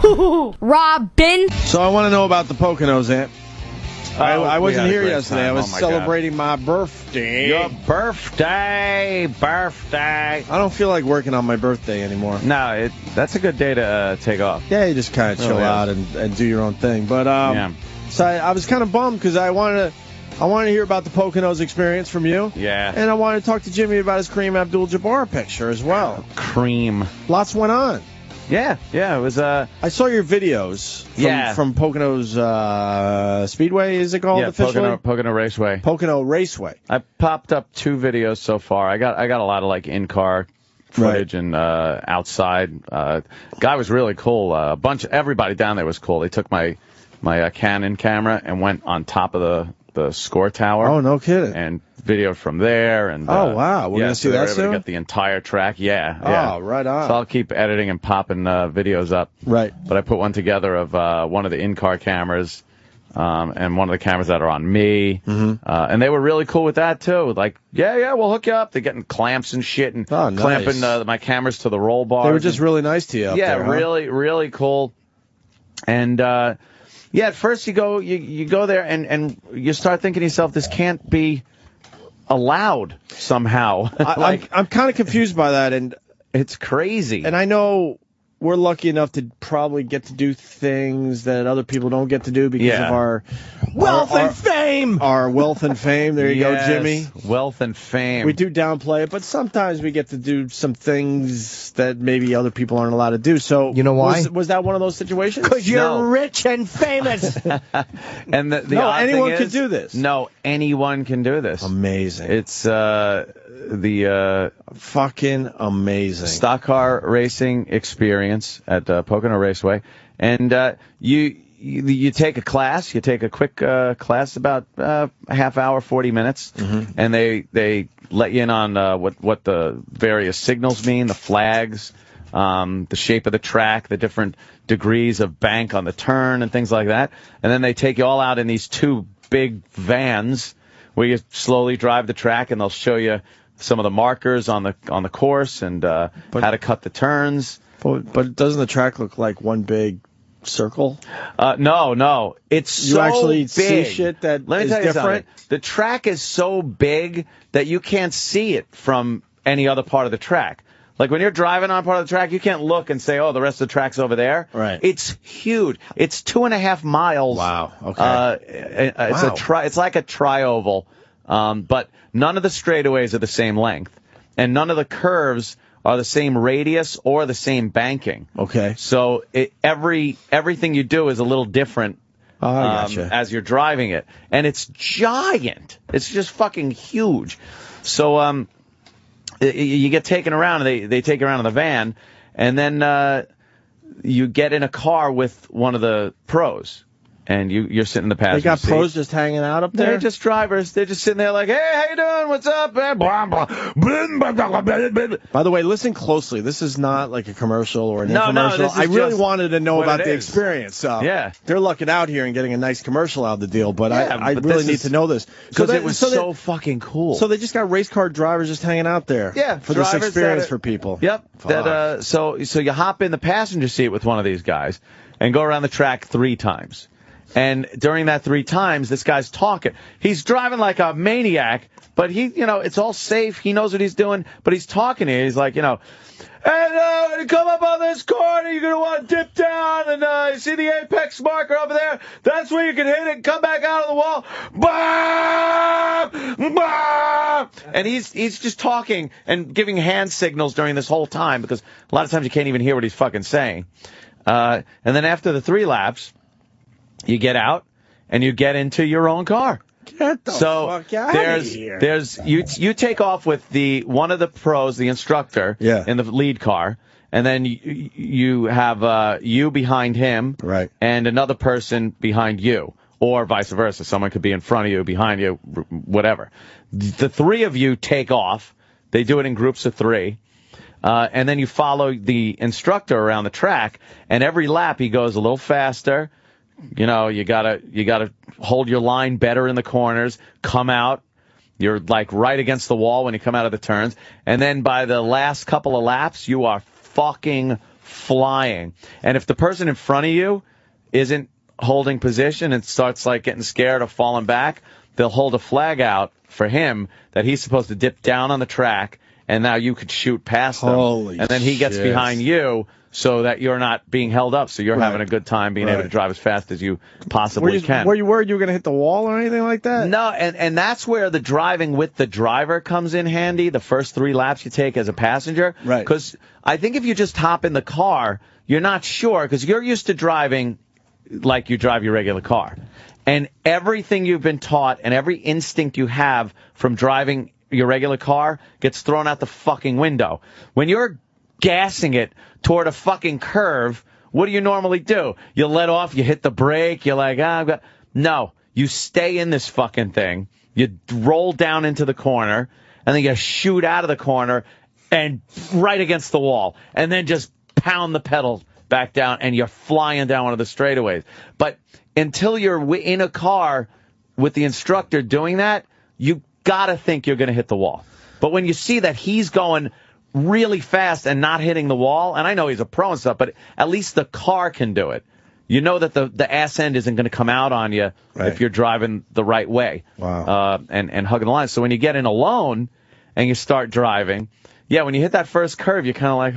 HooHooHooRobin. So I want to know about the Poconos, Ant. I wasn't here yesterday. I was celebrating my birthday. Your birthday. I don't feel like working on my birthday anymore. No, that's a good day to take off. Yeah, you just kind of chill out and do your own thing. But so I was kind of bummed because I wanted to hear about the Poconos experience from you. Yeah. And I wanted to talk to Jimmy about his Kareem Abdul-Jabbar picture as well. Cream. Lots went on. Yeah, it was. I saw your videos from Poconos Speedway, is it called officially? Pocono Raceway. Pocono Raceway. I popped up 2 videos so far. I got a lot of like in-car footage and outside. Guy was really cool. Everybody down there was cool. They took my Canon camera and went on top of the score tower. Oh, no kidding. And video from there. And oh, wow. We're going to see that soon? Get the entire track. Yeah. Oh, right on. So I'll keep editing and popping videos up. Right. But I put one together of one of the in-car cameras and one of the cameras that are on me. Mm-hmm. And they were really cool with that, too. Like, yeah, we'll hook you up. They're getting clamps and shit and clamping my cameras to the roll bar. They were just really nice to you up there, really, really cool. And... yeah, at first you go there and you start thinking to yourself, this can't be allowed somehow. I'm kind of confused by that, and it's crazy. And I know we're lucky enough to probably get to do things that other people don't get to do because of our wealth and fame. Our wealth and fame. There you go, Jimmy. Wealth and fame. We do downplay it, but sometimes we get to do some things that maybe other people aren't allowed to do. So you know why? Was that one of those situations? Because you're rich and famous. And the anyone could do this. No, anyone can do this. Amazing. It's fucking amazing stock car racing experience at Pocono Raceway, and you take a class. You take a quick class, about a half hour, 40 minutes, and they let you in on what the various signals mean, the flags, the shape of the track, the different degrees of bank on the turn, and things like that. And then they take you all out in these 2 big vans where you slowly drive the track, and they'll show you some of the markers on the course and how to cut the turns. But doesn't the track look like one big circle? No. It's so you actually big. See shit that Let me is tell you different. Something. The track is so big that you can't see it from any other part of the track. Like when you're driving on part of the track, you can't look and say, "Oh, the rest of the track's over there." Right. It's huge. It's 2.5 miles. Wow. Okay. It's like a tri-oval, but none of the straightaways are the same length, and none of the curves are the same radius or the same banking. Okay. So everything you do is a little different as you're driving it. And it's giant. It's just fucking huge. So you get taken around, and they take you around in the van, and then you get in a car with one of the pros. And you're sitting in the passenger seat. They got pros just hanging out up there? They're just drivers. They're just sitting there like, hey, how you doing? What's up? By the way, listen closely. This is not like a commercial or an infomercial. This is I really wanted to know about the experience. So yeah. They're lucking out here and getting a nice commercial out of the deal, but I really need to know this. Because it was so fucking cool. So they just got race car drivers just hanging out there for this experience for people. Yep. So you hop in the passenger seat with one of these guys and go around the track 3 times. And during that 3 times, this guy's talking. He's driving like a maniac, but it's all safe. He knows what he's doing, but he's talking to you. He's like, and when you come up on this corner, you're going to want to dip down, and you see the apex marker over there? That's where you can hit it and come back out of the wall. Bah! Bah! And he's just talking and giving hand signals during this whole time, because a lot of times you can't even hear what he's fucking saying. And then after the 3 laps, you get out and you get into your own car. Get the fuck out of here. You take off with one of the pros, the instructor, in the lead car, and then you have you behind him, right, and another person behind you, or vice versa. Someone could be in front of you, behind you, whatever. The 3 of you take off. They do it in groups of 3. And then you follow the instructor around the track, and every lap he goes a little faster. You gotta hold your line better in the corners, come out. You're like right against the wall when you come out of the turns. And then by the last couple of laps, you are fucking flying. And if the person in front of you isn't holding position and starts like getting scared or falling back, they'll hold a flag out for him that he's supposed to dip down on the track, and now you could shoot past him. And then he gets behind you so that you're not being held up, so you're having a good time being able to drive as fast as you possibly can. Were you worried you were going to hit the wall or anything like that? No, and that's where the driving with the driver comes in handy, the first 3 laps you take as a passenger. Right. Because I think if you just hop in the car, you're not sure, because you're used to driving like you drive your regular car. And everything you've been taught and every instinct you have from driving your regular car gets thrown out the fucking window. When you're gassing it toward a fucking curve, what do you normally do? You let off, you hit the brake, you're like, No, you stay in this fucking thing, you roll down into the corner, and then you shoot out of the corner and right against the wall, and then just pound the pedal back down, and you're flying down one of the straightaways. But until you're in a car with the instructor doing that, you gotta think you're going to hit the wall. But when you see that he's going really fast and not hitting the wall, and I know he's a pro and stuff, but at least the car can do it. You know that the ass end isn't going to come out on you if you're driving the right way. Wow. And hugging the line. So when you get in alone and you start driving, when you hit that first curve, you're kind of like,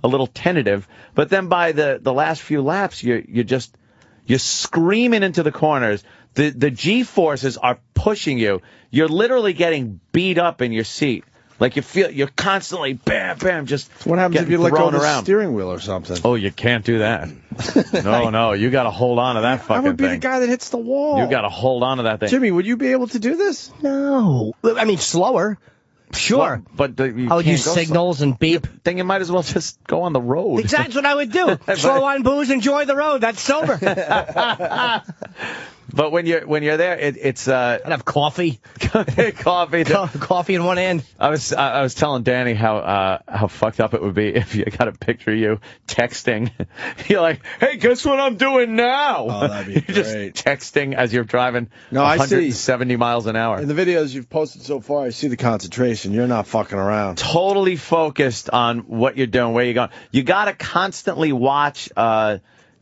a little tentative. But then by the last few laps, you're screaming into the corners. The G-forces are pushing you. You're literally getting beat up in your seat. Like you're constantly bam, bam, just what happens if you let go of the around. Steering wheel or something? Oh, you can't do that. No, you got to hold on to that fucking thing. I would be the guy that hits the wall. You got to hold on to that thing. Jimmy, would you be able to do this? No. I mean, slower. Sure. But I would use signals and beep. Then you might as well just go on the road. Exactly what I would do. Slow on booze, enjoy the road. That's sober. But when you're there, it's I'd have coffee. Coffee in one hand. I was telling Danny how fucked up it would be if you got a picture of you texting. You're like, hey, guess what I'm doing now? Oh, that'd be you're great. Just texting as you're driving 170 miles an hour. In the videos you've posted so far, I see the concentration. You're not fucking around. Totally focused on what you're doing, where you're going. You got to constantly watch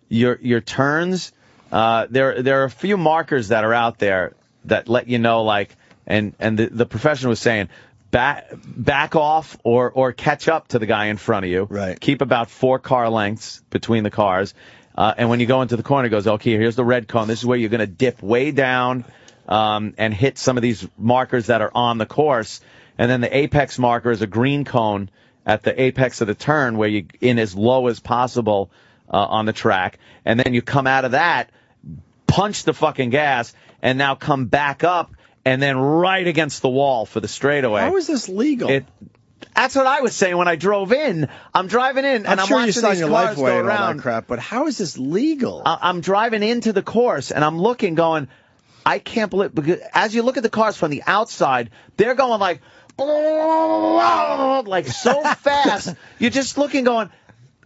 your turns. There are a few markers that are out there that let you know, like, and the professional was saying, back off or catch up to the guy in front of you. Right. Keep about 4 car lengths between the cars. And when you go into the corner, it goes, okay, here's the red cone. This is where you're going to dip way down and hit some of these markers that are on the course. And then the apex marker is a green cone at the apex of the turn where you in as low as possible on the track. And then you come out of that, punch the fucking gas, and now come back up and then right against the wall for the straightaway. How is this legal? That's what I was saying when I drove in. I'm driving in, and I'm sure watching you signed these your cars life away go and all around. that crap, but how is this legal? I'm driving into the course, and I'm looking, going, I can't believe, because as you look at the cars from the outside, they're going like so fast. You're just looking, going,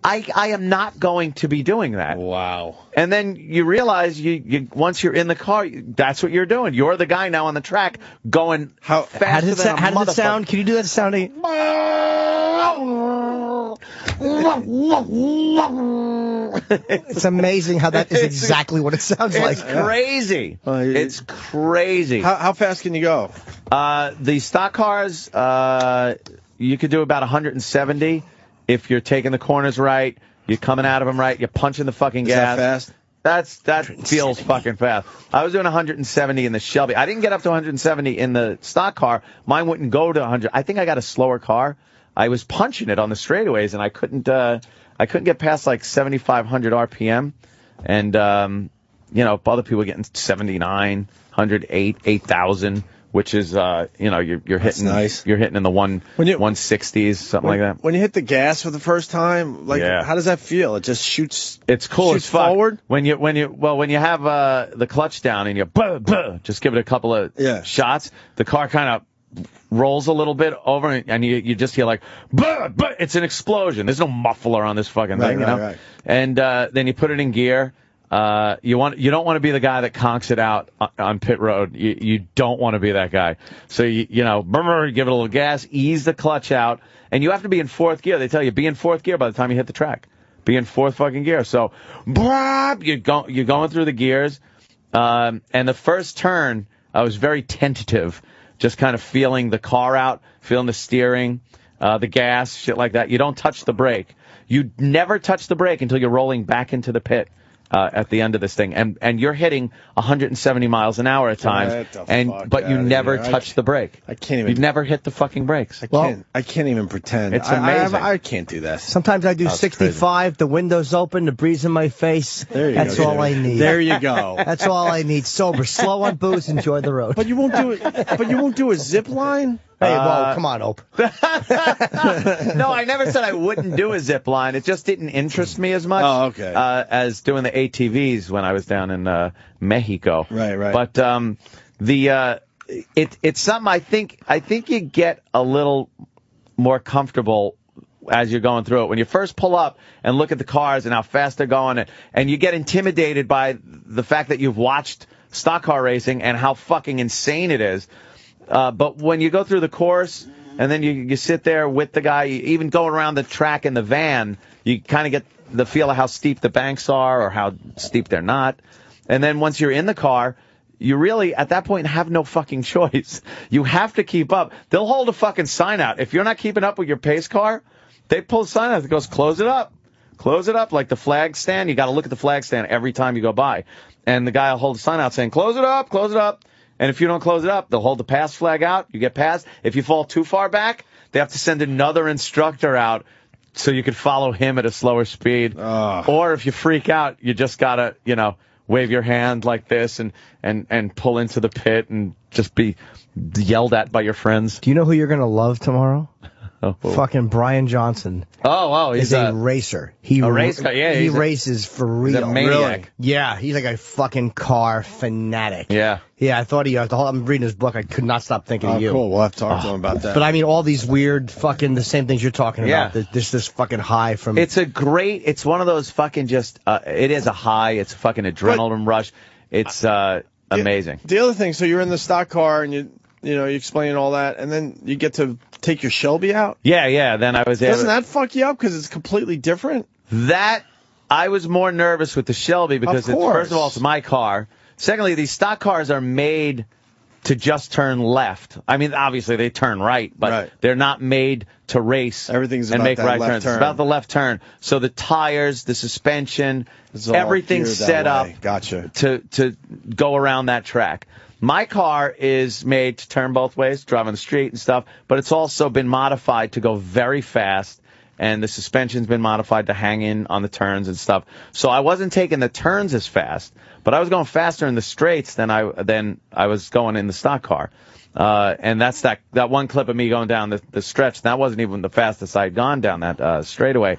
I am not going to be doing that. Wow. And then you realize you once you're in the car, that's what you're doing. You're the guy now on the track going faster how does than a how does it motherfucker. sound? Can you do that sounding? It's amazing how that is exactly what it sounds like. It's crazy. It's crazy. How fast can you go? The stock cars, you could do about 170 if you're taking the corners right, you're coming out of them right, you're punching the fucking gas. Is that fast? That feels fucking fast. I was doing 170 in the Shelby. I didn't get up to 170 in the stock car. Mine wouldn't go to 100. I think I got a slower car. I was punching it on the straightaways, and I couldn't get past like 7,500 RPM. And other people getting 79, 108, 8,000. Which is, you're hitting, nice. You're hitting in the 160s, something like that. When you hit the gas for the first time, how does that feel? It just shoots. It's cool. Shoots forward. When you have the clutch down and you just give it a couple of shots, the car kind of rolls a little bit over, and you just hear like, it's an explosion. There's no muffler on this fucking thing, Right. And then you put it in gear. You don't want to be the guy that conks it out on pit road. You don't want to be that guy. So you give it a little gas, ease the clutch out, and you have to be in 4th gear. They tell you be in 4th gear by the time you hit the track. be in fourth fucking gear. So, you're going through the gears, and the first turn, I was very tentative, just kind of feeling the car out, feeling the steering, the gas, shit like that. You don't touch the brake. You never touch the brake until you're rolling back into the pit. At the end of this thing, and you're hitting 170 miles an hour at times, but you never touch the brake. I can't even. You've never hit the fucking brakes. I can't even pretend. It's amazing. I can't do that. Sometimes I do 65. Crazy. The window's open, the breeze in my face. There you That's go, all I need. There you go. That's all I need. Sober, slow on booze, enjoy the road. But you won't do it. But you won't do a zip line. Hey, whoa, come on, Ope. No, I never said I wouldn't do a zip line. It just didn't interest me as much as doing the ATVs when I was down in Mexico. Right. But it's something I think you get a little more comfortable as you're going through it. When you first pull up and look at the cars and how fast they're going, and you get intimidated by the fact that you've watched stock car racing and how fucking insane it is. But when you go through the course and then you sit there with the guy, even going around the track in the van, you kind of get the feel of how steep the banks are or how steep they're not. And then once you're in the car, you really, at that point, have no fucking choice. You have to keep up. They'll hold a fucking sign out. If you're not keeping up with your pace car, they pull a sign out that goes, close it up. Close it up, like the flag stand. You got to look at the flag stand every time you go by. And the guy will hold a sign out saying, close it up, close it up. And if you don't close it up, they'll hold the pass flag out. You get passed. If you fall too far back, they have to send another instructor out so you can follow him at a slower speed. Or if you freak out, you just got to, wave your hand like this and pull into the pit and just be yelled at by your friends. Do you know who you're going to love tomorrow? Fucking Brian Johnson. He's a racer. A race car. Yeah, he races for real. He's a maniac. Really? Yeah, he's like a fucking car fanatic. Yeah. Yeah, I thought I'm reading his book. I could not stop thinking of you. Cool. We'll have to talk to him about that. But I mean, all these weird fucking the same things you're talking about. This fucking high from. It's one of those fucking it is a high. It's a fucking adrenaline rush. It's amazing. The other thing, so you're in the stock car and you explain all that, and then you get to take your Shelby out? Yeah. Then I was able. Doesn't that fuck you up because it's completely different? I was more nervous with the Shelby because, first of all, it's my car. Secondly, these stock cars are made to just turn left. I mean, obviously they turn right, but they're not made to race and make right turns. It's about the left turn. So the tires, the suspension, everything's set up to go around that track. My car is made to turn both ways, drive on the street and stuff, but it's also been modified to go very fast, and the suspension's been modified to hang in on the turns and stuff. So I wasn't taking the turns as fast, but I was going faster in the straights than I was going in the stock car. And that's that one clip of me going down the stretch. That wasn't even the fastest I'd gone down that straightaway.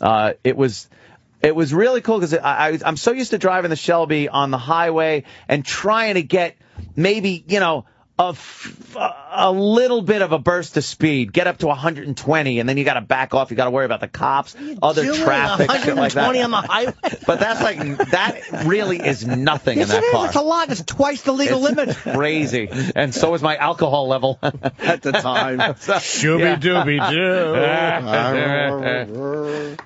It was really cool because I'm so used to driving the Shelby on the highway and trying to get maybe, a little bit of a burst of speed, get up to 120, and then you got to back off. You got to worry about the cops, other traffic, shit like that. 120 on the highway. But that really is nothing in that car. It's a lot. It's twice the legal limit. Crazy. And so is my alcohol level at the time. Shooby-dooby-doo.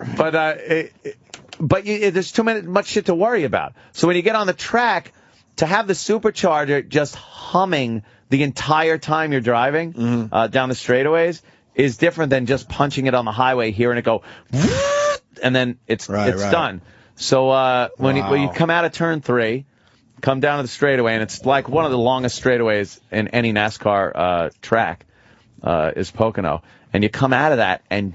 But there's much shit to worry about. So when you get on the track, to have the supercharger just humming the entire time you're driving down the straightaways is different than just punching it on the highway, hearing it go, and then it's done. So when you come out of turn 3, come down to the straightaway, and it's like one of the longest straightaways in any NASCAR track is Pocono. And you come out of that and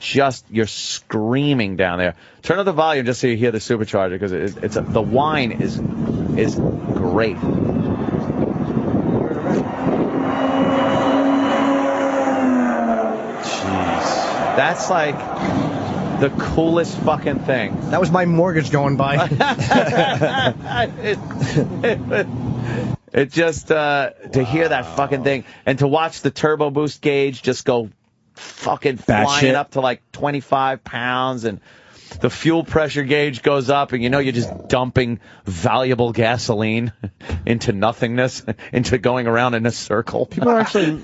you're screaming down there. Turn up the volume just so you hear the supercharger because the whine is great. Jeez. That's like the coolest fucking thing. That was my mortgage going by. It just to hear that fucking thing and to watch the turbo boost gauge just go fucking flying up to like 25 pounds, and the fuel pressure gauge goes up, and you're just dumping valuable gasoline into nothingness, into going around in a circle. People are actually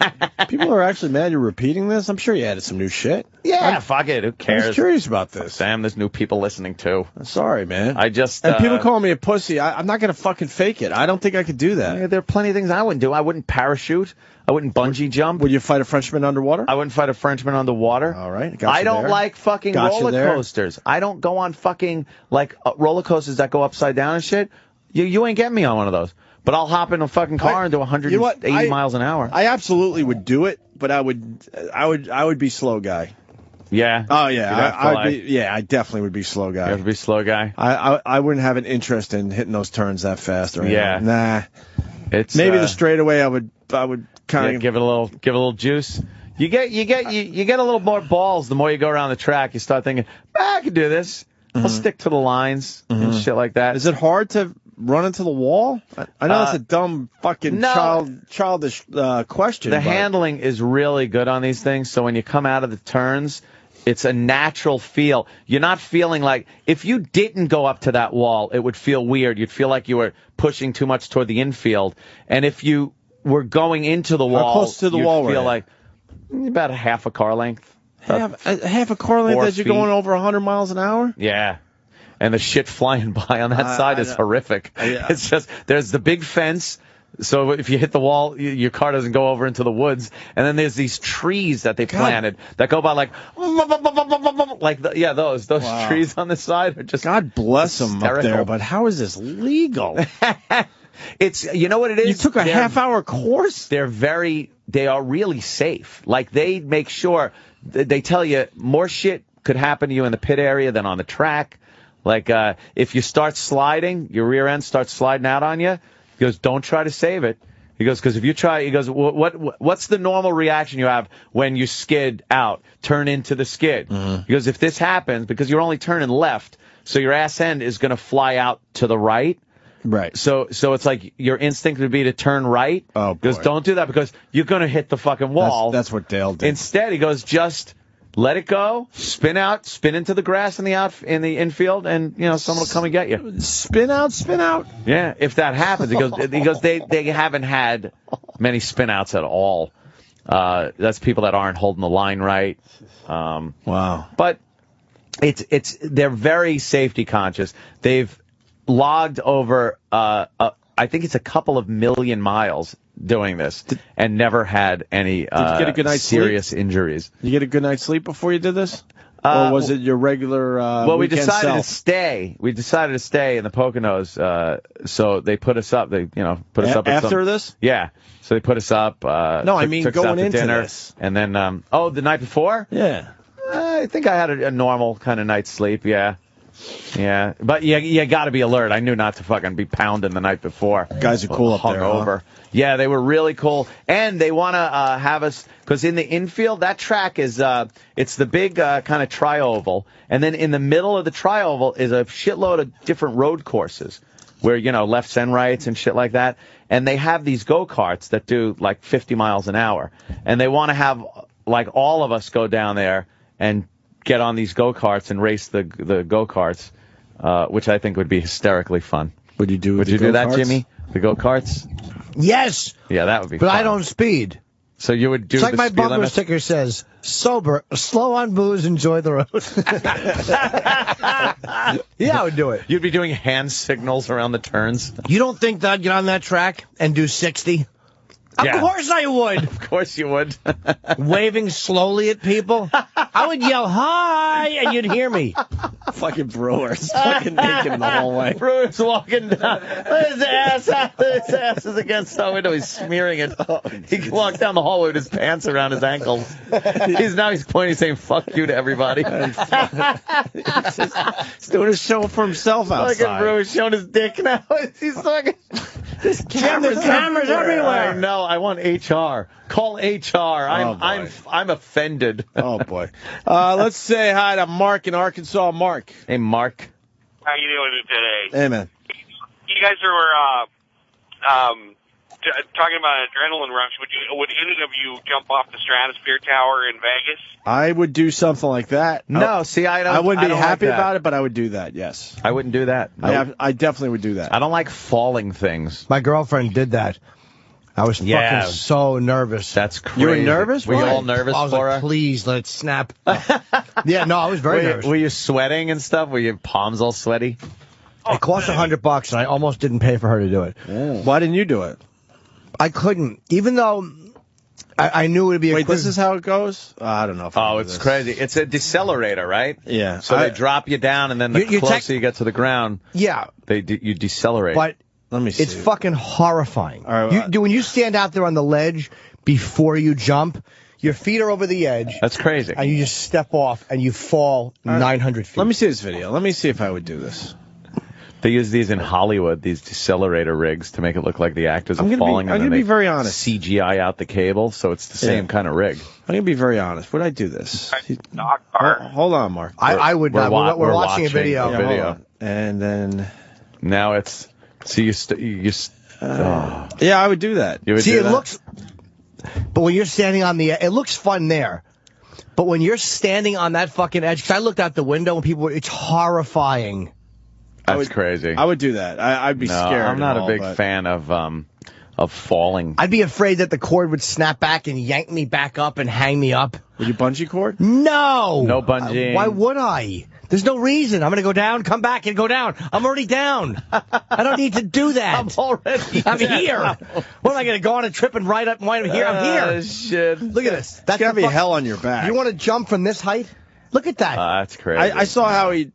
mad you're repeating this. I'm sure you added some new shit. Yeah, fuck it. Who cares? I was curious about this. Sam, there's new people listening too. Sorry, man. I just and people call me a pussy. I'm not gonna fucking fake it. I don't think I could do that. Yeah, there are plenty of things I wouldn't do. I wouldn't parachute. I wouldn't bungee jump. Would you fight a Frenchman underwater? I wouldn't fight a Frenchman underwater. All right. I don't like fucking roller coasters. I don't go on fucking like roller coasters that go upside down and shit. You ain't getting me on one of those. But I'll hop in a fucking car and do 180 miles an hour. I absolutely would do it, but I would be slow guy. Yeah. Oh yeah. I definitely would be slow guy. You have to be slow guy. I wouldn't have an interest in hitting those turns that fast or anything. Yeah. Nah. It's maybe the straightaway. I would kind of give it a little juice. You get a little more balls the more you go around the track. You start thinking, I could do this. I'll stick to the lines and shit like that. Is it hard to run into the wall? I know that's a dumb fucking childish question. The handling is really good on these things, so when you come out of the turns, it's a natural feel. You're not feeling like, if you didn't go up to that wall, it would feel weird. You'd feel like you were pushing too much toward the infield. And if you were going into the wall, how close to the wall feel like about a half a car length. Half a car length as you're going over 100 miles an hour? Yeah. And the shit flying by on that side is horrific. It's just, there's the big fence. So if you hit the wall, your car doesn't go over into the woods. And then there's these trees that they planted that go by those trees on the side are just God bless them hysterical. up there. But how is this legal? It's, you know what it is? You took a half-hour course? They are really safe. Like, they make sure, they tell you more shit could happen to you in the pit area than on the track. Like, if you start sliding, your rear end starts sliding out on you, he goes, don't try to save it. He goes, because if you try, he goes, what's the normal reaction you have when you skid out, turn into the skid? He goes, if this happens, because you're only turning left, so your ass end is going to fly out to the right. Right. So it's like your instinct would be to turn right. Oh, boy. He goes, don't do that because you're going to hit the fucking wall. That's what Dale did. Instead, he goes, just let it go, spin out, spin into the grass in the infield, and someone will come and get you. Spin out. Yeah, if that happens, he goes, they haven't had many spin outs at all. That's people that aren't holding the line right. Wow. But they're very safety conscious. They've logged over I think it's a couple of million miles doing this and never had any did you get a good night's serious sleep? Injuries. You get a good night's sleep before you did this? Or was it your regular we weekend decided self? to stay. We decided to stay in the Poconos, so they put us up. They put us up at after this? Yeah. So they put us up. No, I mean took going us out to into dinner, this. and then the night before? Yeah. I think I had a normal kind of night's sleep, yeah. Yeah, but you got to be alert. I knew not to fucking be pounding the night before. Guys are cool up there, hungover. huh? Yeah, they were really cool, and they want to have us because in the infield that track is it's the big kind of tri-oval, and then in the middle of the tri-oval is a shitload of different road courses where lefts and rights and shit like that, and they have these go-karts that do like 50 miles an hour, and they want to have like all of us go down there and get on these go-karts and race the go-karts, which I think would be hysterically fun. Would you do that, Jimmy? The go-karts? Yes. Yeah, that would be but fun. I don't speed. So you would do it's like the my speed bumper limit? sticker says, sober, slow on booze, enjoy the road. Yeah, I would do it. You'd be doing hand signals around the turns? You don't think that I'd get on that track and do 60? Yeah. Of course I would. Of course you would. Waving slowly at people. I would yell, hi, and you'd hear me. Fucking Brewers. Fucking naked in the hallway. Brewers walking down. His ass is against the window. He's smearing it. He can walk down the hallway with his pants around his ankles. He's pointing, saying fuck you to everybody. He's doing a show for himself outside. Fucking Brewers showing his dick now. He's fucking... There's cameras everywhere. I know. I want HR. Call HR. I'm offended. Oh boy. Let's say hi to Mark in Arkansas. Mark. Hey, Mark. How you doing today? Hey, man. You guys were talking about an adrenaline rush. Would any of you jump off the Stratosphere Tower in Vegas? I would do something like that. No, see, I wouldn't be happy about it, but I would do that. Yes. I wouldn't do that. Nope. I definitely would do that. I don't like falling things. My girlfriend did that. I was fucking so nervous. That's crazy. You were nervous? Were you all nervous I was for like, her? please, let it snap. Yeah, no, I was very nervous. Were you sweating and stuff? Were your palms all sweaty? It cost $100, and I almost didn't pay for her to do it. Why didn't you do it? I couldn't, even though I knew it would be a Wait, quick... this is how it goes? I don't know if I do It's this. crazy. It's a decelerator, right? Yeah. So they drop you down, and then the closer you get to the ground, Yeah. you decelerate. But let me see. it's fucking horrifying. All right, when you stand out there on the ledge before you jump, your feet are over the edge. That's crazy. And you just step off, and you fall 900 feet. Let me see this video. Let me see if I would do this. They use these in Hollywood, these decelerator rigs, to make it look like the actors are falling. I'm going to be very honest. CGI out the cable, so it's the same kind of rig. I'm going to be very honest. Would I do this? NASCAR. Hold on, Mark. I would not. We're watching a video. Yeah, hold on. And then... Now it's... So yeah, I would do that. You would See, do it that? looks... But when you're standing on the... It looks fun there. But when you're standing on that fucking edge... Because I looked out the window and people were... It's horrifying. That's crazy. I would do that. I'd be scared. I'm not a big fan of falling. I'd be afraid that the cord would snap back and yank me back up and hang me up. Would you bungee cord? No! No bungee. Why would I? There's no reason. I'm going to go down, come back, and go down. I'm already down. I don't need to do that. I'm already I'm here. What am I going to go on a trip and ride up and wind up here? I'm here. Shit. Look at this. That's got to be hell on your back. You want to jump from this height? Look at that. That's crazy. I saw how he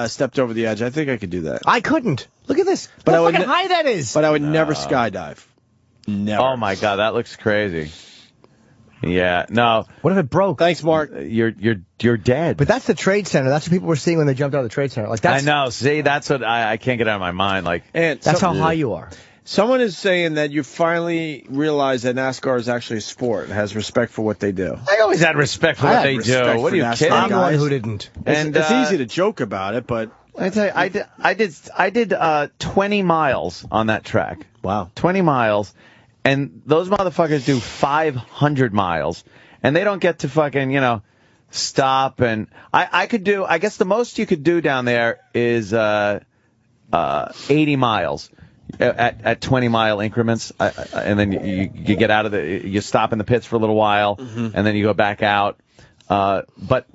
stepped over the edge. I think I could do that. I couldn't. Look at this. But Look how high that is. But I would never skydive. Never. Oh my god, that looks crazy. Yeah, no. What if it broke? Thanks, Mark. You're dead. But that's the Trade Center. That's what people were seeing when they jumped out of the Trade Center. Like that's, I know. See, that's what I can't get out of my mind. Like, and that's how high you are. Someone is saying that you finally realize that NASCAR is actually a sport and has respect for what they do. I always had respect for what they do. What are you kidding? I'm the one who didn't. It's easy to joke about it, but I tell you, I did 20 miles on that track. Wow, 20 miles, and those motherfuckers do 500 miles, and they don't get to fucking stop. And I could do. I guess the most you could do down there is 80 miles. At 20-mile increments, and then you get out of you stop in the pits for a little while, and then you go back out. But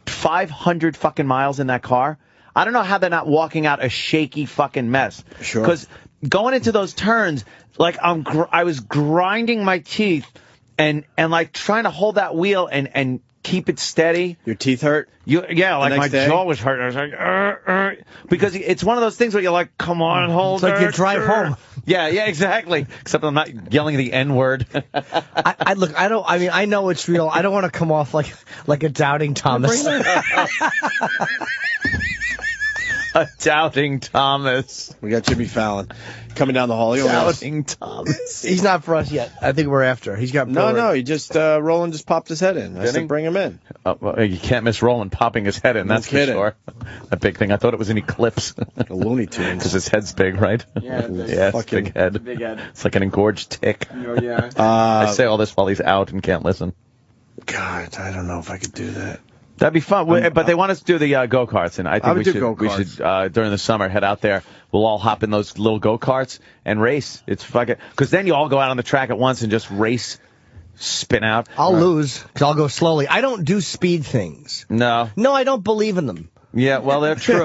500 fucking miles in that car, I don't know how they're not walking out a shaky fucking mess. Sure. Because going into those turns, like I was grinding my teeth and like trying to hold that wheel and keep it steady. Your teeth hurt? Yeah, like my jaw was hurting. I was like, because it's one of those things where you're like, come on, hold it. It's like you drive home. Yeah, exactly. Except I'm not yelling the N-word. I know it's real. I don't want to come off like a doubting Thomas. A doubting Thomas. We got Jimmy Fallon coming down the hall. Doubting Thomas. He's not for us yet. I think we're after. He's got No, he just Roland just popped his head in. I said bring him in. Well, you can't miss Roland popping his head in. That's for sure. A big thing. I thought it was an eclipse. A Looney Tunes. Because his head's big, right? Yeah, it's big head. Big head. It's like an engorged tick. Oh, yeah. I say all this while he's out and can't listen. God, I don't know if I could do that. That'd be fun, but they want us to do the go-karts, and I think we should during the summer head out there. We'll all hop in those little go-karts and race. It's fucking because then you all go out on the track at once and just race, spin out. I'll lose because I'll go slowly. I don't do speed things. No, I don't believe in them. Yeah, well, they're true.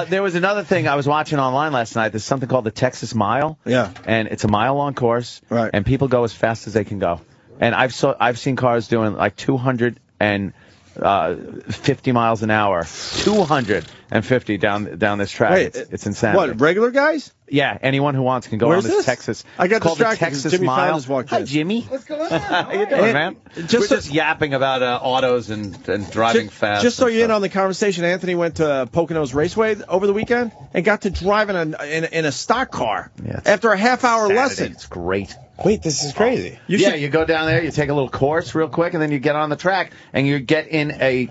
There was another thing I was watching online last night. There's something called the Texas Mile. Yeah, and it's a mile-long course. Right, and people go as fast as they can go. And I've seen cars doing like 250 miles an hour, 250 down this track. Wait, it's insane. What, regular guys? Yeah, anyone who wants can go Where's on this this? Texas. I got called distracted the Texas Jimmy Mile. Fallon just walked in. Hi, Jimmy. What's going on? How you doing, man? We're just yapping about autos and driving fast. Just so you're in on the conversation, Anthony went to Pocono Raceway over the weekend and got to drive in a stock car after a half-hour lesson. It's great. Wait, this is crazy. You go down there, you take a little course real quick, and then you get on the track, and you get in a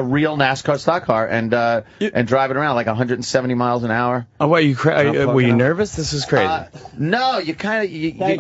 real NASCAR stock car and drive it around like 170 miles an hour. Oh, were you nervous? This is crazy. No, you kind of.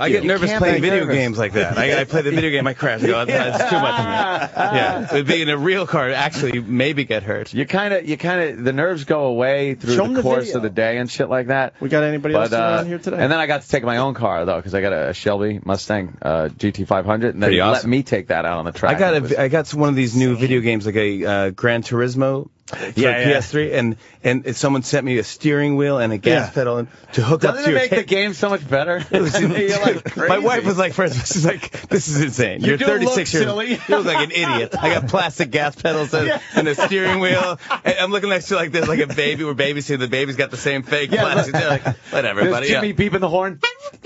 I get nervous playing video games like that. I play the video game, I crash. It's too much for me. Yeah, it'd be in a real car, actually, maybe get hurt. You kind of, the nerves go away through the course of the day and shit like that. We got anybody else around here today? And then I got to take my own car though, because I got a Shelby Mustang GT500, and then Pretty let me take that out on the track. I got one of these new video games, like a Gran Turismo. PS3, and someone sent me a steering wheel and a gas pedal to hook up to your. Doesn't it make the game so much better? You're like crazy. My wife was like, first, she's like, this is insane. You're 36 years old. You look like an idiot. I got plastic gas pedals and a steering wheel. And I'm looking next to like this, like a baby. We're babysitting. The baby's got the same fake plastic. They're like, whatever, buddy. Jimmy beeping the horn.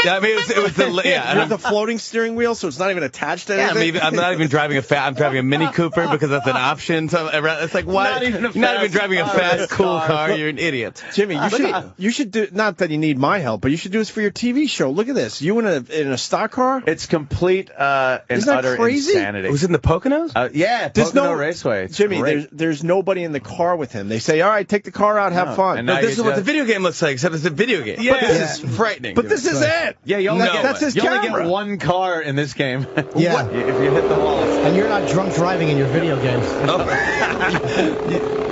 Yeah, I mean, it was the You have the floating steering wheel, so it's not even attached to anything. I'm not even driving I'm driving a Mini Cooper because that's an option. So it's like, why? You're not even driving a fast, cool car. You're an idiot. Jimmy, you should do, not that you need my help, but you should do this for your TV show. Look at this. You in a stock car? It's complete and utter crazy? insanity. Was it in the Poconos? Yeah, Pocono Raceway. It's Jimmy, great. there's nobody in the car with him. They say, all right, take the car out, have fun. No, this is what the video game looks like, except it's a video game. Yeah. But this is frightening. But this is it. Yeah, you only that's his you camera. only get one car in this game. Yeah. If you hit the wall. And you're not drunk driving in your video games.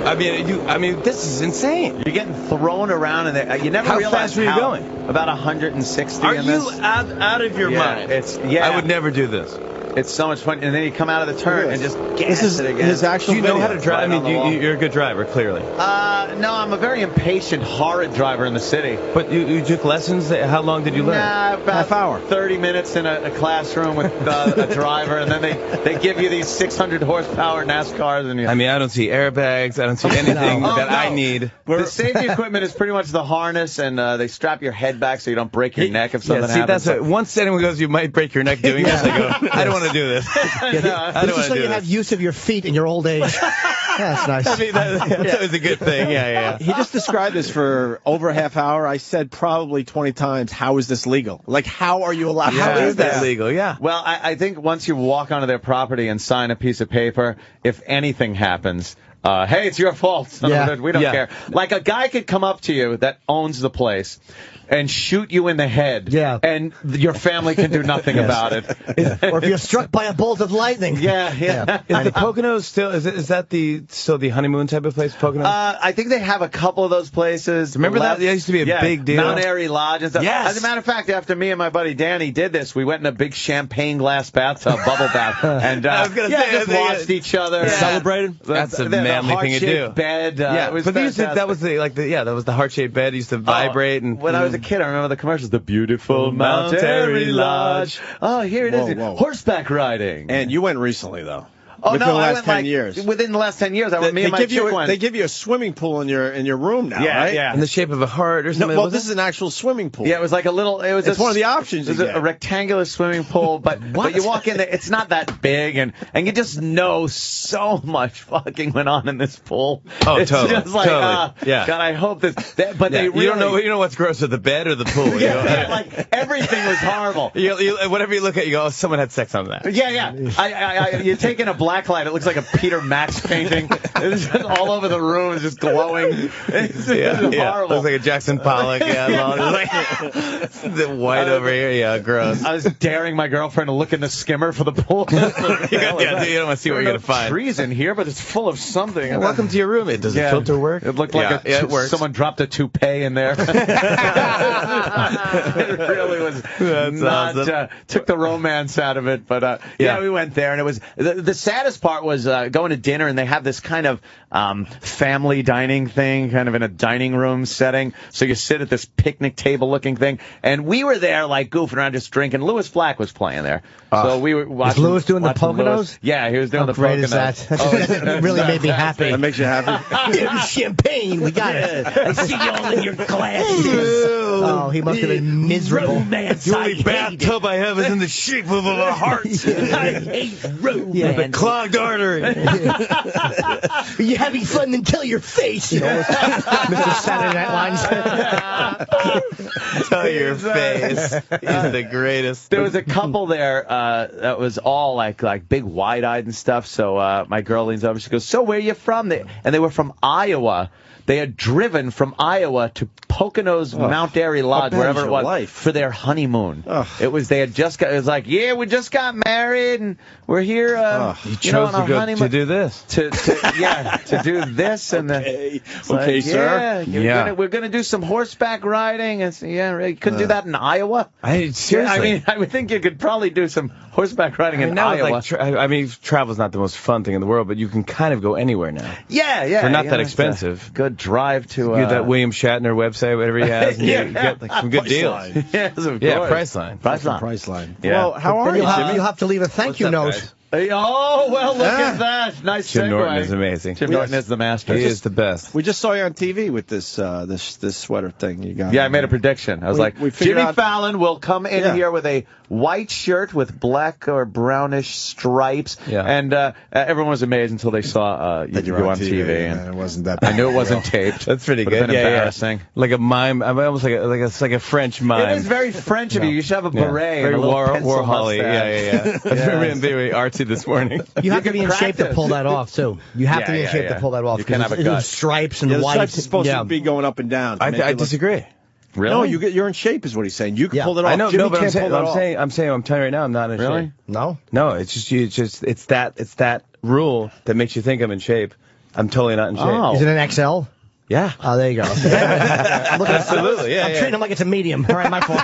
I mean, this is insane. You're getting thrown around in there. You never How realize fast were you going? About 160 Are in you this. out of your mind? I would never do this. It's so much fun. And then you come out of the turn and just gas it again. His actual Do you know video. how to drive? Right, I mean, you're a good driver, clearly. No, I'm a very impatient, horrid driver in the city. But you took lessons? How long did you learn? About half hour. 30 minutes in a classroom with a driver, and then they give you these 600 horsepower NASCARs. And I mean, I don't see airbags. I don't see anything that I need. The safety equipment is pretty much the harness, and they strap your head back so you don't break your neck if something happens. Once anyone goes, you might break your neck doing this, I go, I don't want to do this. This is so you have use of your feet in your old age. That's nice. I mean, that was a good thing. Yeah. He just described this for over a half hour. I said probably 20 times, how is this legal? Like, how are you allowed? How is that legal? Yeah. Well, I think once you walk onto their property and sign a piece of paper, if anything happens, hey, it's your fault. We don't care. Like, a guy could come up to you that owns the place and shoot you in the head. Yeah. And your family can do nothing about it. Or if you're struck by a bolt of lightning. Yeah. Is the Poconos still, is that still the honeymoon type of place, Poconos? I think they have a couple of those places. Remember that? That used to be a big deal. Mount Airy Lodge and stuff. Yes. As a matter of fact, after me and my buddy Danny did this, we went in a big champagne glass bathtub, bubble bath, and just watched each other. Celebrated? That's a manly thing to do. Bed. That was the heart-shaped bed. It used to vibrate. And when I was a kid, I remember the commercials. The beautiful Mount Airy Lodge. Oh, here it is. Whoa. Horseback riding. And you went recently, though. Oh, within no, the last I went 10 years. Within the last 10 years, I went. Me and my chick went. They give you a swimming pool in your room now, right? Yeah. in the shape of a heart or something. No, well, this is an actual swimming pool. Yeah, it was like a little. It's one of the options. It was a rectangular swimming pool, but you walk in there, it's not that big, and you just know so much fucking went on in this pool. Oh, it's totally. Just like, God, I hope this. But they really. You know what's grosser, the bed or the pool? Like everything was horrible. Whatever you look at, you go, oh, someone had sex on that. Yeah. You're taking a black light. It looks like a Peter Max painting. It's just all over the room. It's just glowing. It's horrible. Looks like a Jackson Pollock. The white over here. Yeah, gross. I was daring my girlfriend to look in the skimmer for the pool. You don't want to see what you're going to find. Trees in here, but it's full of something. Well, welcome to your room. Does the filter work? It looked like it works. Someone dropped a toupee in there. It really was not. Awesome. Took the romance out of it, but we went there, and it was the saddest part was going to dinner, and they have this kind of family dining thing, kind of in a dining room setting. So you sit at this picnic table looking thing, and we were there like goofing around, just drinking. Lewis Black was playing there, so we were watching. Is Lewis doing the Poconos? Lewis. Yeah, he was doing the Poconos. How great is that? That really made me happy. That makes you happy? Champagne, we got it. I see you all in your glasses. Oh, he must have been miserable. The only bathtub I have is in the shape of a heart. I hate romance. The clogged artery. Are you having fun? Then tell your face. You know, Mr. Saturday Night Lines. Tell your face. He's the greatest. There was a couple there that was all like big wide-eyed and stuff. So my girl leans over. She goes, "So where are you from?" And they were from Iowa. They had driven from Iowa to Pocono's Mount Airy Lodge, wherever it was, for their honeymoon. It was it was like, yeah, we just got married and we're here. You chose to do this. To do this and okay, sir. Yeah, we're gonna do some horseback riding. And you couldn't do that in Iowa. Seriously. I would think you could probably do some horseback riding in Iowa. Travel's not the most fun thing in the world, but you can kind of go anywhere now. Yeah. They're not that expensive. Good drive to that William Shatner website, whatever he has, and you get some good deals. Yes, of course. Yeah, Priceline. Priceline. Yeah. Well, how are you, Jimmy? You'll have to leave a thank you note. Guys? Oh, well, look at that. Nice segue. Jim Norton is amazing. Jim Norton is the master. He is the best. We just saw you on TV with this this sweater thing you got. Yeah, I made a prediction. I was like, Jimmy Fallon will come in here with a white shirt with black or brownish stripes. Yeah. And everyone was amazed until they saw you go on TV. And it wasn't that bad. I knew it wasn't taped. That's pretty good. Been embarrassing. Like a mime. I'm almost like a French mime. It is very French of you. You should have a beret. Very and a Warhol-y. Yeah. That's very artsy this morning. You have to be in shape to pull that off, too. You have to be in shape to pull that off. You can have a gut. Stripes and the white. stripes are supposed to be going up and down. I disagree. Really? No, you're in shape, is what he's saying. You can pull it off. I know, Jimmy but can't pull that off. I'm telling you right now, I'm not in shape. No? No, it's that rule that makes you think I'm in shape. I'm totally not in shape. Oh. Is it an XL? Yeah. Oh, there you go. Absolutely. Yeah. I'm treating him like it's a medium. All right, my fault.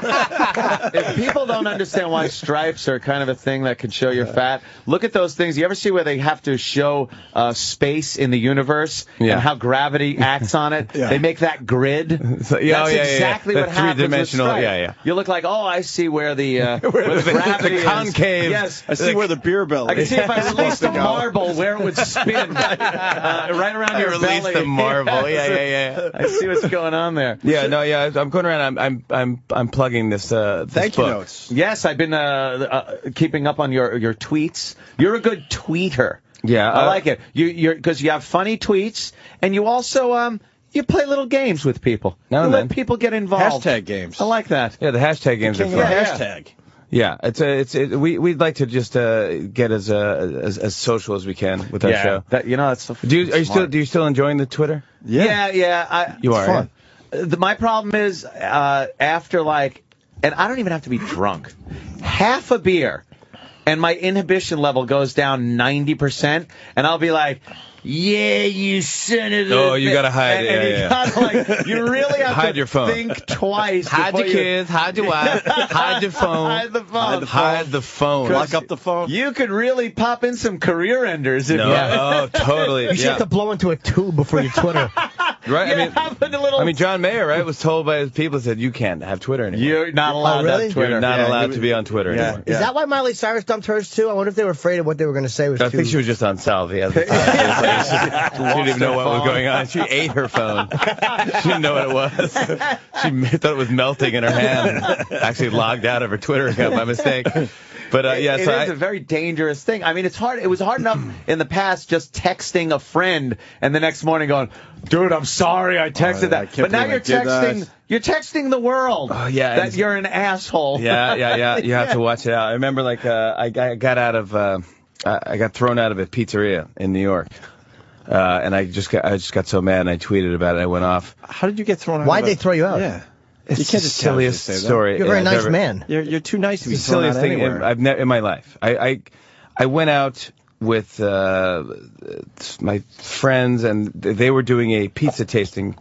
If people don't understand why stripes are kind of a thing that can show you're fat, look at those things. You ever see where they have to show space in the universe and how gravity acts on it? Yeah. They make that grid. That's exactly what happens with three-dimensional. stripes. You look like, I see where the gravity the concave. is. Yes, I see where the beer belly. I can see if I released a marble where it would spin right around your belly. Release the marble. Yeah. I see what's going on there. I'm going around. I'm plugging this. Thank you book. notes. Yes, I've been keeping up on your tweets. You're a good tweeter. Yeah, I like it. Because you have funny tweets, and you also you play little games with people. Now you and let then. people get involved. Hashtag games. I like that. Yeah, the hashtag games are fun. Hashtag. Yeah, we'd like to just get as social as we can with our show. That's do you still enjoying the Twitter? Yeah. You are. Fun. My problem is after and I don't even have to be drunk. Half a beer, and my inhibition level goes down 90%, and I'll be like, yeah, you son of a... Oh, you gotta hide it. You really have hide to your phone. think twice. Hide your kids, hide your wife, hide your phone. Hide the phone. Hide the phone. Lock up the phone. You could really pop in some career enders. Oh, totally. You should have to blow into a tube before your Twitter. Right? I mean, John Mayer, right, was told by his people, said, you can't have Twitter anymore. You're not allowed to have Twitter. You're not allowed to be on Twitter anymore. Is that why Miley Cyrus dumped hers, too? I wonder if they were afraid of what they were going to say was I think she was just on salvia at the time. She didn't even know what was going on. She ate her phone. She didn't know what it was. She thought it was melting in her hand and actually logged out of her Twitter account by mistake. But it is a very dangerous thing. I mean, it's hard. It was hard enough in the past just texting a friend and the next morning going, "Dude, I'm sorry, I texted that." But now you're texting. You're texting the world. Oh yeah, that you're an asshole. Yeah. You have to watch it out. I remember, I got thrown out of a pizzeria in New York. And I just got so mad and I tweeted about it. I went off. How did you get thrown out? Why'd they throw you out? Yeah. It's you can't just silliest story. You're a very nice man. You're too nice to be thrown out anywhere. It's the silliest thing I've never in my life. I went out with my friends and they were doing a pizza tasting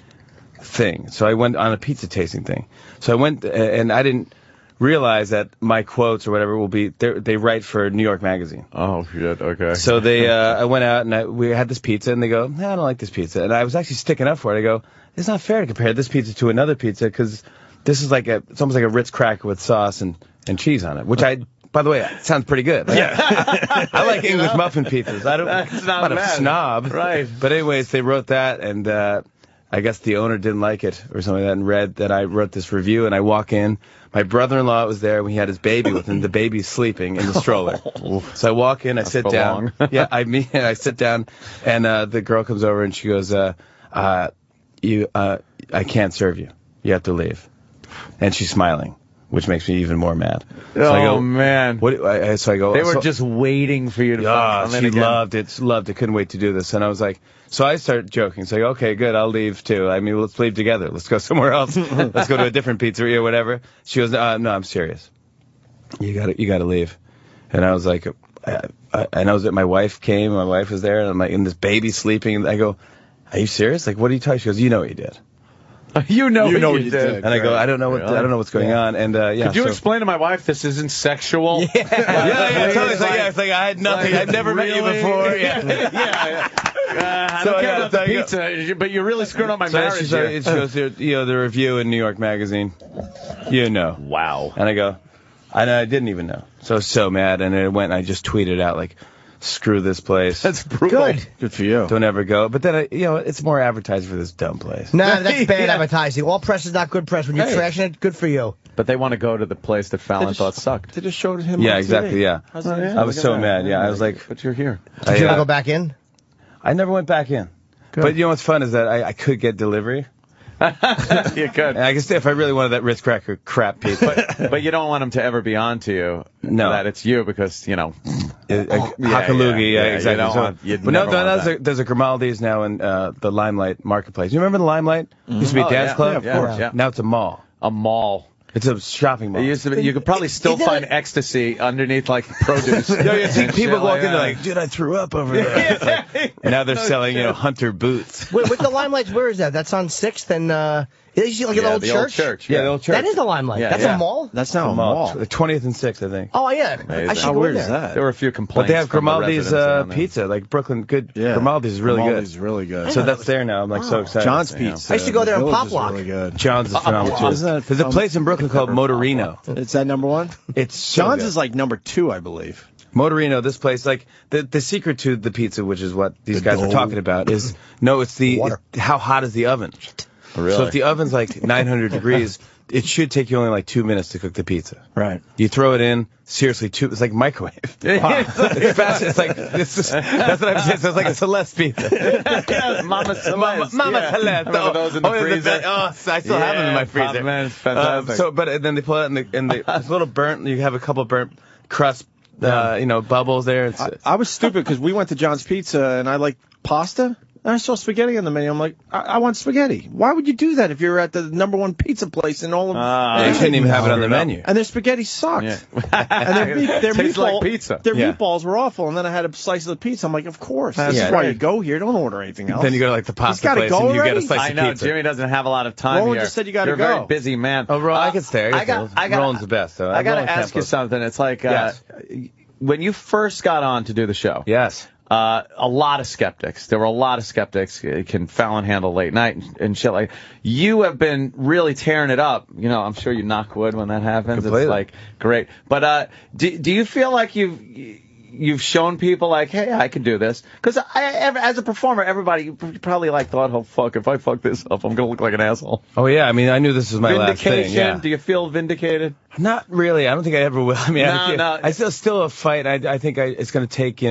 thing. So I went on a pizza tasting thing. So I went and I didn't realize that my quotes or whatever will be they write for New York Magazine. Oh shit, okay. So they I went out and we had this pizza and they go, "No, I don't like this pizza." And I was actually sticking up for it. I go, "It's not fair to compare this pizza to another pizza because this is it's almost like a Ritz cracker with sauce and cheese on it," which by the way, it sounds pretty good. Yeah. I like English muffin pizzas. I'm not a snob. Right. But anyways, they wrote that and I guess the owner didn't like it or something like that, and read that I wrote this review. And I walk in, my brother-in-law was there when he had his baby with him. The baby's sleeping in the stroller. So I walk in, I sit down. Yeah, I sit down, and the girl comes over and she goes, I can't serve you. You have to leave. And she's smiling, which makes me even more mad. So I go, man. So I go. They were just waiting for you to come in she again. loved it. Couldn't wait to do this. And I was like, so I started joking. So I go, okay, good, I'll leave too. I mean, let's leave together. Let's go somewhere else. Let's go to a different pizzeria or whatever. She goes, no, I'm serious. You gotta leave. And I was like, my wife came. My wife was there, and I'm like, and this baby's sleeping. And I go, are you serious? Like, what are you talking? She goes, you know what you did. You know what you did. And I go, I don't know what's going on. And could you explain to my wife this isn't sexual? Yeah, it's like I had nothing. I'd never met you before. Yeah. I don't care about the pizza, but you're really screwing up my marriage. It shows the review in New York Magazine. Wow. And I go, I didn't even know. So I was so mad, and it went. And I just tweeted out like, screw this place. That's brutal. Good for you. Don't ever go. But then, it's more advertising for this dumb place. No, that's bad advertising. All press is not good press. When you're trashing it, good for you. But they want to go to the place that Fallon thought sucked. They just showed him. Yeah, exactly. Yeah. I was so mad. Yeah, I was like, but you're here. Did you ever go back in? I never went back in. Good. But you know what's fun is that I could get delivery. You could. I guess if I really wanted that Ritz cracker crap pizza. But you don't want them to ever be on to you. No. That it's you because, Hakalugi, exactly. There's a Grimaldi's now in the Limelight Marketplace. You remember the Limelight? Used to be a dance club? Yeah, of course. Yeah. Now it's a mall. A mall. It's a shopping mall. It used to be, you could probably still find ecstasy underneath, like, produce. You see people walk in, they're like, dude, I threw up over there. And now they're selling, Hunter boots. Wait, with the Limelight, where is that? That's on 6th and, is it like an old the church? Old church. Yeah, the old church. That is the Limelight. That's a mall? That's now a mall. The 20th and 6th, I think. Oh, yeah. I should go in there. Is that? There were a few complaints. But they have Grimaldi's pizza, like Brooklyn. Good. Yeah. Grimaldi's is really good. Grimaldi's really good. So that's there now. I'm like so excited. John's Pizza. I used to go there in Pop Lock. Really good. John's is phenomenal too. There's a place in Brooklyn called Motorino. It's that number one? It's John's is like number 2, I believe. Motorino, this place, like the secret to the pizza, which is what these guys are talking about, is how hot is the oven. Really? So if the oven's like 900 degrees, it should take you only like 2 minutes to cook the pizza. Right. You throw it in, seriously, it's like microwave. It's fast. It's like, that's what I'm saying. So it's like a Celeste pizza. Mama Celeste. Mama Celeste. Remember those in the freezer? I still have them in my freezer. Man, it's fantastic. But then they pull it out and it's a little burnt. You have a couple burnt crust, bubbles there. I was stupid because we went to John's Pizza and I like pasta. And I saw spaghetti on the menu. I'm like, I want spaghetti. Why would you do that if you're at the number 1 pizza place in all of... They couldn't even have it on the menu. And their spaghetti sucked. Yeah. And their tastes like pizza. Their meatballs were awful. And then I had a slice of the pizza. I'm like, of course. That's why you go here. Don't order anything else. Then you go to like the pasta place and you get a slice of pizza. I know. Jimmy doesn't have a lot of time Roland here. just said you got to go. You're a very busy man. Oh, Roland, I can stay. Roland's the best. I got to ask you something. It's like when you first got on to do the show. Yes. A lot of skeptics. There were a lot of skeptics. Can Fallon handle late night and shit like? You have been really tearing it up. I'm sure you knock wood when that happens. Completely. It's like great. But do you feel like you've shown people like, hey, I can do this? Because as a performer, everybody probably thought, oh fuck, if I fuck this up, I'm gonna look like an asshole. Oh yeah, I mean, I knew this was my last thing. Yeah. Do you feel vindicated? Not really. I don't think I ever will. I mean, no. I still a fight. I think it's gonna take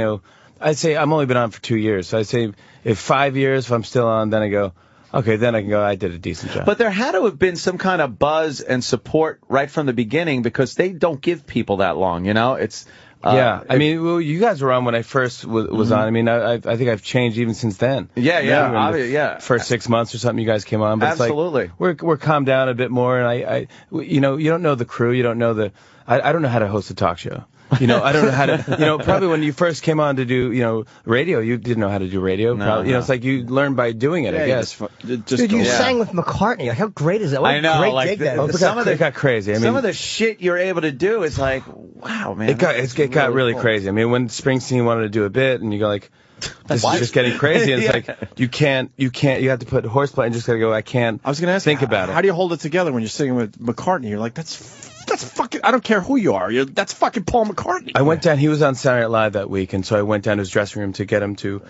I'd say I've only been on for 2 years, so I'd say if 5 years, if I'm still on, then I go, okay, then I can go, I did a decent job. But there had to have been some kind of buzz and support right from the beginning because they don't give people that long, It's I mean, you guys were on when I first was on. I memean, I think I've changed even since then. Yeah. First 6 months or something, you guys came on. But absolutely. It's like we're calmed down a bit more, and you don't know the crew, you don't know I don't know how to host a talk show. I don't know how to, probably when you first came on to do, radio, you didn't know how to do radio. No. It's like you learn by doing it, I guess. Dude, you sang with McCartney. Like, how great is that? What I know. a great gig that is. Some of it got crazy. I mean, some of the shit you're able to do is like, wow, man. It got really crazy. I mean, when Springsteen wanted to do a bit, and you go like, this is just getting crazy. And it's like, you have to put horseplay and just gotta go, I was going to ask, think about it. How do you hold it together when you're singing with McCartney? You're like, that's That's fucking. I don't care who you are. That's fucking Paul McCartney. I went down. He was on Saturday Night Live that week, and so I went down to his dressing room to get him to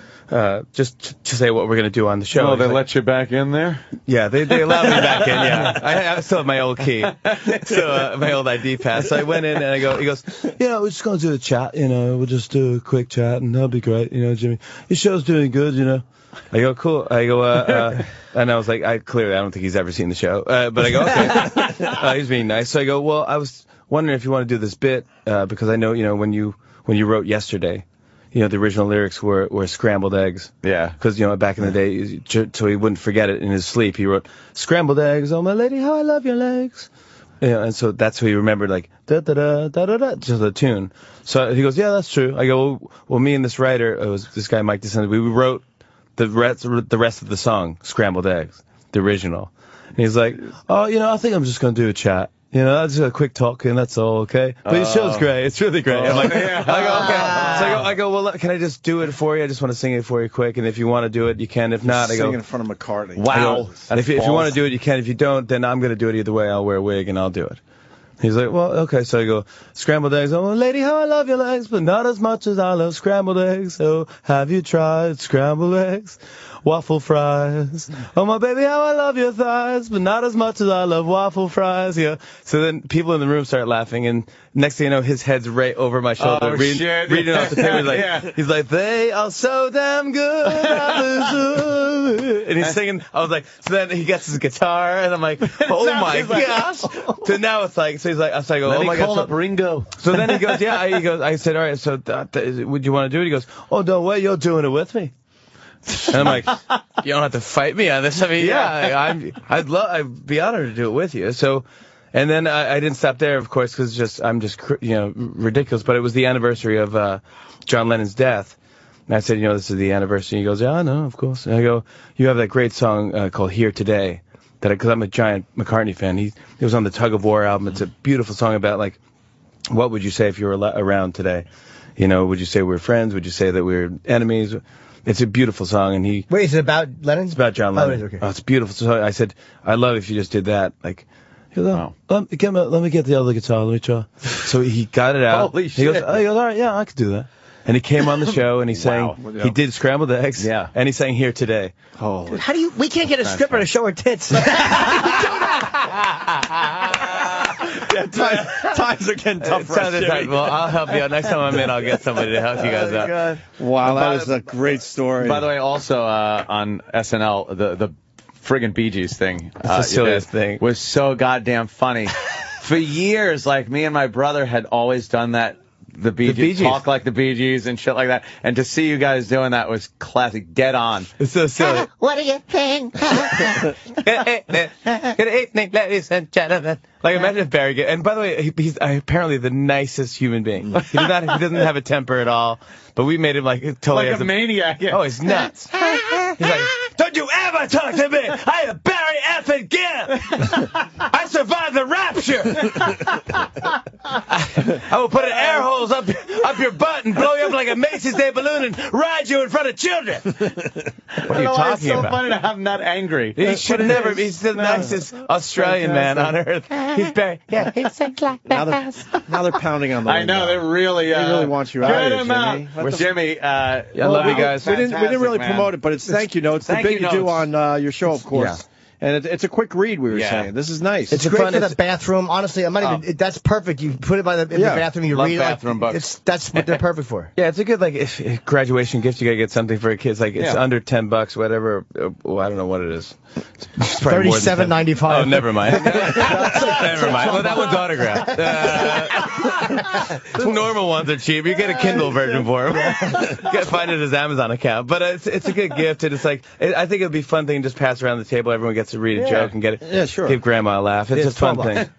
just to say what we're going to do on the show. Oh, they let you back in there? Yeah, they allowed me back in. Yeah, I still have my old key, so my old ID pass. So I went in and he goes, we're just going to do a chat. We'll just do a quick chat, and that'll be great. Jimmy, your show's doing good. I go, cool. I go, and I was like, I don't think he's ever seen the show. But I go, okay. He's being nice. So I go, well, I was wondering if you want to do this bit, because I know, when you wrote Yesterday, the original lyrics were scrambled eggs. Yeah. Because, back in the day, so he wouldn't forget it in his sleep, he wrote, scrambled eggs, oh my lady, how I love your legs. And so that's what he remembered, like, da-da-da, just the tune. So he goes, yeah, that's true. I go, well, me and this writer, it was this guy, Mike DeSantis, we wrote the rest of the song, Scrambled Eggs, the original. And he's like, oh, I think I'm just going to do a chat. That's a quick talk, and that's all, okay? But your show's great. It's really great. I'm like, I go, okay. So I go, well, can I just do it for you? I just want to sing it for you quick, and if you want to do it, you can. If not, I go. Sing in front of McCartney. Wow. And if you want to do it, you can. If you don't, then I'm going to do it either way. I'll wear a wig, and I'll do it. He's like, well, okay. So I go, scrambled eggs. Oh, lady, how I love your legs, but not as much as I love scrambled eggs. Oh, have you tried scrambled eggs? Waffle fries. Oh, my baby, how I love your thighs, but not as much as I love waffle fries. Yeah. So then people in the room start laughing, and next thing you know, his head's right over my shoulder, reading off the paper. He's like, they are so damn good. And he's singing. I was like, so then he gets his guitar, and I'm like, oh my gosh. So now it's like, so he's like, I go, oh my gosh. Call up Ringo. So then he goes, yeah. I said, all right. So would you want to do it? He goes, oh, no way, you're doing it with me. And I'm like, you don't have to fight me on this. I mean, I'd be honored to do it with you. So, and then I didn't stop there, of course, because I'm just ridiculous. But it was the anniversary of John Lennon's death. And I said, this is the anniversary. He goes, yeah, I know, of course. And I go, you have that great song called Here Today, because I'm a giant McCartney fan. It was on the Tug of War album. It's a beautiful song about, like, what would you say if you were around today? Would you say we're friends? Would you say that we're enemies? It's a beautiful song, and he... Wait, is it about Lennon? It's about John Lennon. Oh, okay. Oh, it's beautiful. So I said, I'd love if you just did that. Like, let me get the other guitar. Let me try. So he got it out. Holy shit. He goes, all right, yeah, I could do that. And he came on the show, and he sang, he did Scrambled Eggs, and he sang Here Today. Oh. How do we can't get a stripper to show her tits. Times are getting tough for us, Jimmy. Well, I'll help you out. Next time I'm in, I'll get somebody to help you guys out. God. Wow, that is a great story. By the way, also on SNL, the friggin' Bee Gees thing. That's the silliest thing. Was so goddamn funny. For years, like, me and my brother had always done that. The Bee Gees talk like the Bee Gees and shit like that. And to see you guys doing that was classic. Dead on. It's so silly. What do you think? Good evening, ladies and gentlemen. Like, imagine if Barry and by the way, he's apparently the nicest human being. He doesn't have a temper at all. But we made him like totally like a maniac. Yeah. Oh, he's nuts. He's like, don't you ever talk to me! I am Barry effing Gibb! I survived the rapture! I will put an air hose up your butt and blow you up like a Macy's Day balloon and ride you in front of children! What are you talking It's so about? funny to have him that angry. He should never be. He's the nicest Australian man on earth. He's Barry. Yeah, he's like that. Now they're pounding on the window. I know, they really want you out of here, Jimmy. Jimmy, I love you guys. We didn't really promote it, but it's thank you notes. The bit you do on your show, of course. Yeah. And it's a quick read, we were saying. This is nice. It's great for the bathroom. Honestly, I'm not even. That's perfect. You put it by in the bathroom. You read bathroom books. That's what they're perfect for. Yeah, it's a good if graduation gift. You gotta get something for a kid. It's like it's under $10, whatever. Well, I don't know what it is. $37.95. Oh, never mind. Never mind. Well, that one's autographed. The normal ones are cheap. You get a Kindle version for them. You gotta find it at his Amazon account. But it's a good gift, and it's like I think it'd be a fun thing to just pass around the table. Everyone gets to read a joke and get it. Yeah, sure. Give grandma a laugh. It's a fun thing.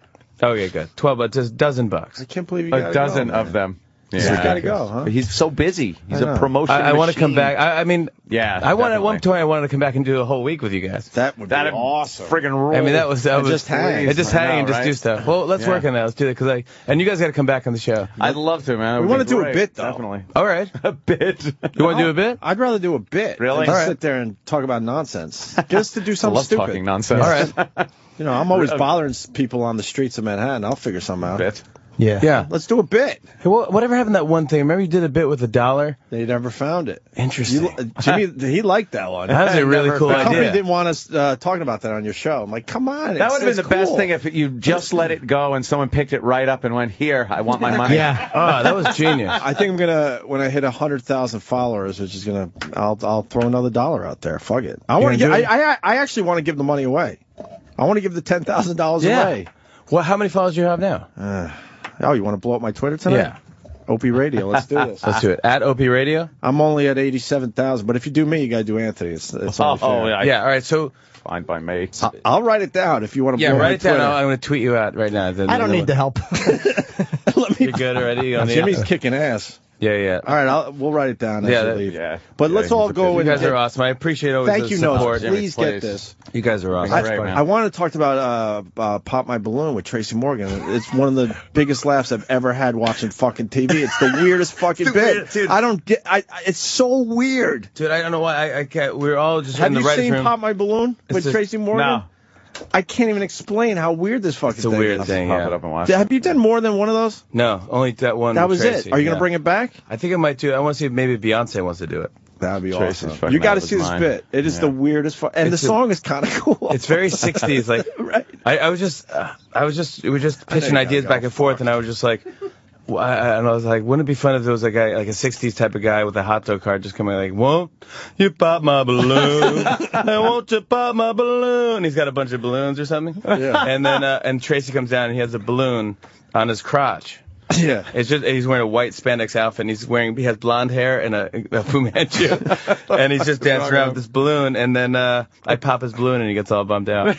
Okay, good. $12, just $12. I can't believe you got a dozen of them. Yeah, So you gotta go, huh? He's so busy. He's a promotion I want to come machine. back. I mean, Yeah, I wanted at one definitely. point. I wanted to come back and do a whole week with you guys. That would be awesome. Friggin' rule. I mean, that was just hang. just hang and just do stuff. Well, let's Yeah. work on that. Let's do that and you guys got to come back on the show. I'd love to, man. We want to do a bit, though. Definitely. All right, A bit. you want to do a bit? I'd rather do a bit. Really? Than All right. sit there and talk about nonsense. Just to do I something love stupid. talking nonsense. All right. You know, I'm always bothering people on the streets of Manhattan. I'll figure something out. Bit. Yeah. Let's do a bit. Hey, whatever happened to that one thing? Remember you did a bit with $1? They never found it. Interesting. Jimmy, he liked that one. That was a really cool The company idea. didn't want us talking about that on your show. I'm like, come on. That would have been the best cool. thing if you just let it go and someone picked it right up and went, here, I want my money. Yeah. Oh, that was genius. I think I'm gonna, when I hit 100,000 followers, which is gonna, I'll throw another $1 out there. Fuck it. I want to gonna give. do it? I actually want to give the money away. I want to give the $10,000 away. Well, how many followers do you have now? Oh, you want to blow up my Twitter tonight? Yeah. Opie Radio. Let's do this. Let's do it. At Opie Radio? I'm only at 87,000, but if you do me, you gotta do Anthony. It's only fair. yeah. Yeah, all right. So, Fine by me. I'll write it down if you want to. yeah, blow write my it down. Twitter. I'm going to tweet you out right now. I don't need the help. You're good already? You don't need Jimmy's it? kicking ass. Yeah. All right, we'll write it down as Yeah, you that- leave. Yeah. But let's all go You and guys are awesome. I appreciate always Thank the you, support. Noah. Please get Jimmy's this. You guys are awesome. Great, man. I want to talk about Pop My Balloon with Tracy Morgan. It's one of the biggest laughs I've ever had watching fucking TV. It's the weirdest fucking bit. dude. I don't get. It's so weird. Dude, I don't know why I can't. We're all just Have in the you writer's seen room. Pop My Balloon with It's a- Tracy Morgan? No. I can't even explain how weird this fucking It's a thing weird is. thing, Pop yeah. it up and watch. Have you done more than one of those? No, only that one. That with was Tracy, it. Are you yeah. gonna bring it back? I think I might do. I want to see if maybe Beyonce wants to do it. That'd be Tracy's awesome. fucking You got to out of see his this mind. bit. It is Yeah. the weirdest. And It's the song is kind of cool. It's very 60s. Like, Right. we were just pitching you ideas gotta back go. and forth, and I was just like, and I was like, wouldn't it be fun if there was a guy, like a 60s type of guy with a hot dog cart just coming like, won't you pop my balloon? I won't you pop my balloon? He's got a bunch of balloons or something. Yeah. And then, and Tracy comes down and he has a balloon on his crotch. Yeah. It's just he's wearing a white spandex outfit and he has blonde hair and a Fu Manchu, and he's just dancing around with this balloon. And then I pop his balloon and he gets all bummed out.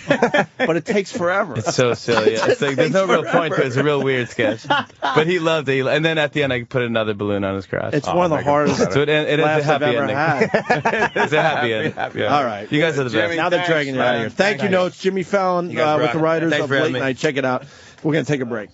But it takes forever. It's so silly. It's like there's no real point to it. It's a real weird sketch. But he loved it. And then at the end, I put another balloon on his crotch. It's one of the hardest So it is a laughs I've happy ever ending. had. It's a happy ending. Yeah. All right. You guys are the best. Now they're dragging you out of here. Thank you, Notes. Jimmy Fallon You guys with the rock. writers Thanks of for having Late me. Night. Check it out. We're going to take a break.